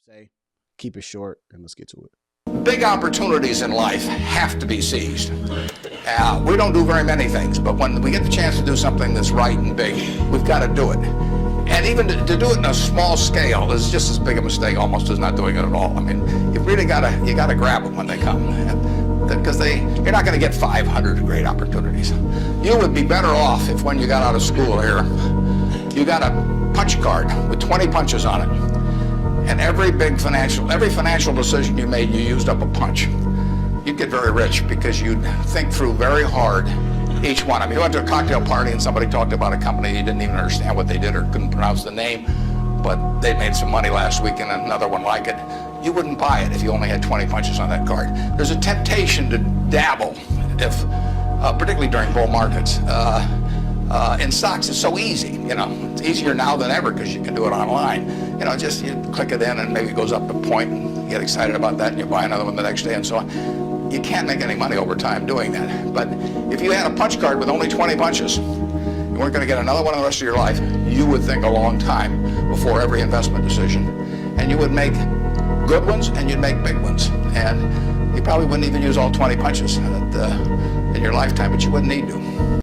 say, keep it short, and let's get to it. Big opportunities in life have to be seized. We don't do very many things, but when we get the chance to do something that's right and big, we've got to do it. And even to do it in a small scale is just as big a mistake almost as not doing it at all. I mean, you really gotta grab them when they come, because you're not going to get 500 great opportunities. You would be better off if when you got out of school here, you got a punch card with 20 punches on it. And every financial decision you made, you used up a punch. You'd get very rich because you'd think through very hard each one. I mean, you went to a cocktail party and somebody talked about a company, you didn't even understand what they did or couldn't pronounce the name, but they made some money last week and another one like it. You wouldn't buy it if you only had 20 punches on that card. There's a temptation to dabble, particularly during bull markets. In stocks, it's so easy, it's easier now than ever because you can do it online. Just you click it in and maybe it goes up a point and you get excited about that and you buy another one the next day and so on. You can't make any money over time doing that. But if you had a punch card with only 20 punches, you weren't going to get another one in the rest of your life, you would think a long time before every investment decision. And you would make good ones and you'd make big ones. And you probably wouldn't even use all 20 punches in your lifetime, but you wouldn't need to.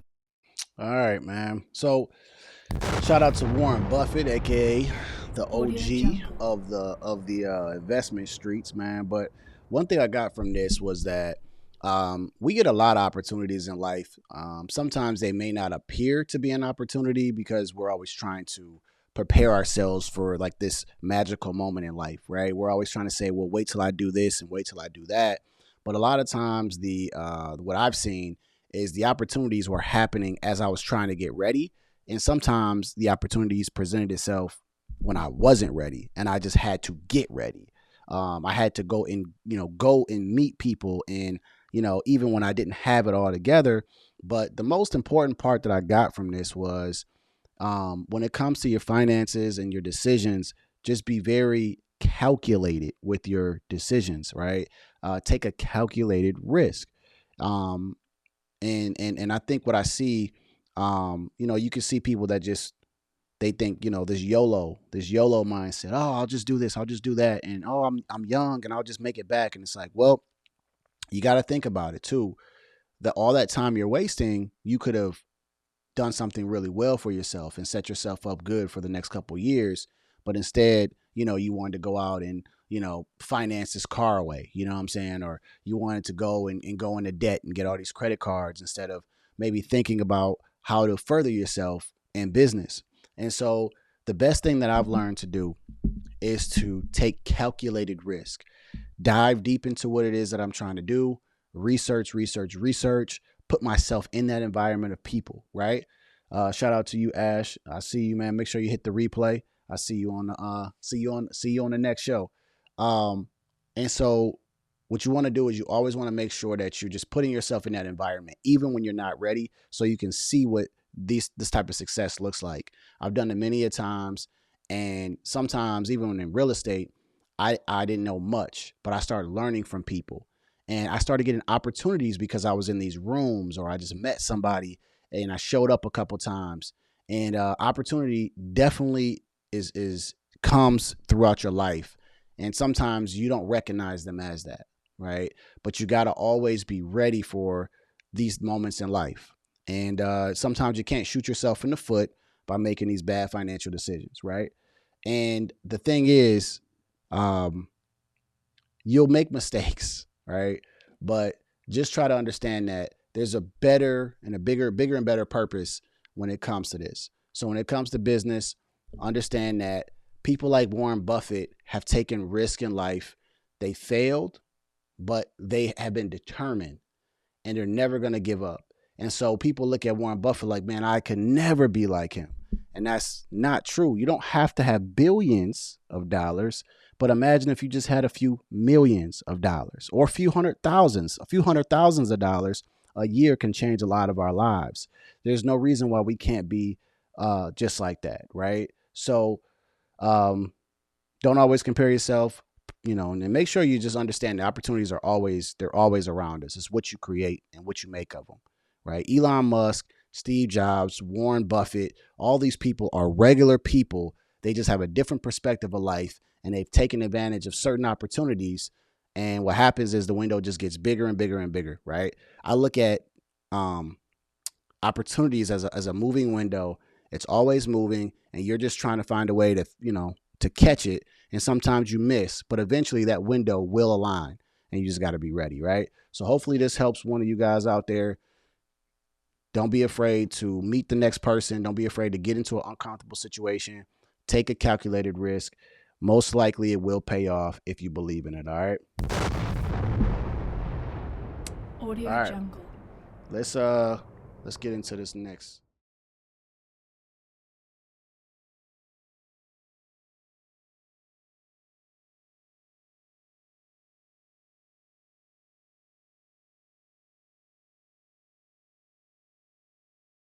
All right, man. So shout out to Warren Buffett, aka the OG of the investment streets, man. But one thing I got from this was that we get a lot of opportunities in life. Sometimes they may not appear to be an opportunity because we're always trying to prepare ourselves for like this magical moment in life, right? We're always trying to say, well, wait till I do this and wait till I do that. But a lot of times what I've seen is the opportunities were happening as I was trying to get ready. And sometimes the opportunities presented itself when I wasn't ready and I just had to get ready. I had to go and meet people and, even when I didn't have it all together. But the most important part that I got from this was when it comes to your finances and your decisions, just be very calculated with your decisions, right? Take a calculated risk. And I think what I see, you can see people that they think, this YOLO mindset. Oh, I'll just do this. I'll just do that. And, oh, I'm young and I'll just make it back. And it's like, well, you got to think about it too, that all that time you're wasting, you could have done something really well for yourself and set yourself up good for the next couple of years. But instead, you wanted to go out and, finance this car away, you know what I'm saying? Or you wanted to go and go into debt and get all these credit cards instead of maybe thinking about how to further yourself in business. And so the best thing that I've learned to do is to take calculated risk, dive deep into what it is that I'm trying to do, research, put myself in that environment of people, right? Shout out to you, Ash. I see you, man. Make sure you hit the replay. I see you on the next show. And so what you want to do is you always want to make sure that you're just putting yourself in that environment, even when you're not ready, so you can see what this type of success looks like. I've done it many a times. And sometimes even when in real estate, I didn't know much, but I started learning from people and I started getting opportunities because I was in these rooms or I just met somebody and I showed up a couple times. And opportunity definitely comes throughout your life. And sometimes you don't recognize them as that, right? But you got to always be ready for these moments in life. And sometimes you can't shoot yourself in the foot by making these bad financial decisions, right? And the thing is, you'll make mistakes, right? But just try to understand that there's a better and a bigger and better purpose when it comes to this. So when it comes to business, understand that people like Warren Buffett have taken risk in life. They failed, but they have been determined and they're never going to give up. And so people look at Warren Buffett like, man, I could never be like him. And that's not true. You don't have to have billions of dollars, but imagine if you just had a few millions of dollars or a few hundred thousands of dollars a year can change a lot of our lives. There's no reason why we can't be just like that, right? So don't always compare yourself, and make sure you just understand the opportunities they're always around us. It's what you create and what you make of them, right? Elon Musk, Steve Jobs, Warren Buffett, all these people are regular people. They just have a different perspective of life and they've taken advantage of certain opportunities. And what happens is the window just gets bigger and bigger and bigger, right? I look at opportunities as a moving window. It's always moving, and you're just trying to find a way to, to catch it. And sometimes you miss, but eventually that window will align, and you just got to be ready, right? So hopefully this helps one of you guys out there. Don't be afraid to meet the next person. Don't be afraid to get into an uncomfortable situation. Take a calculated risk. Most likely it will pay off if you believe in it, all right? Audio All right. Jungle. Let's get into this next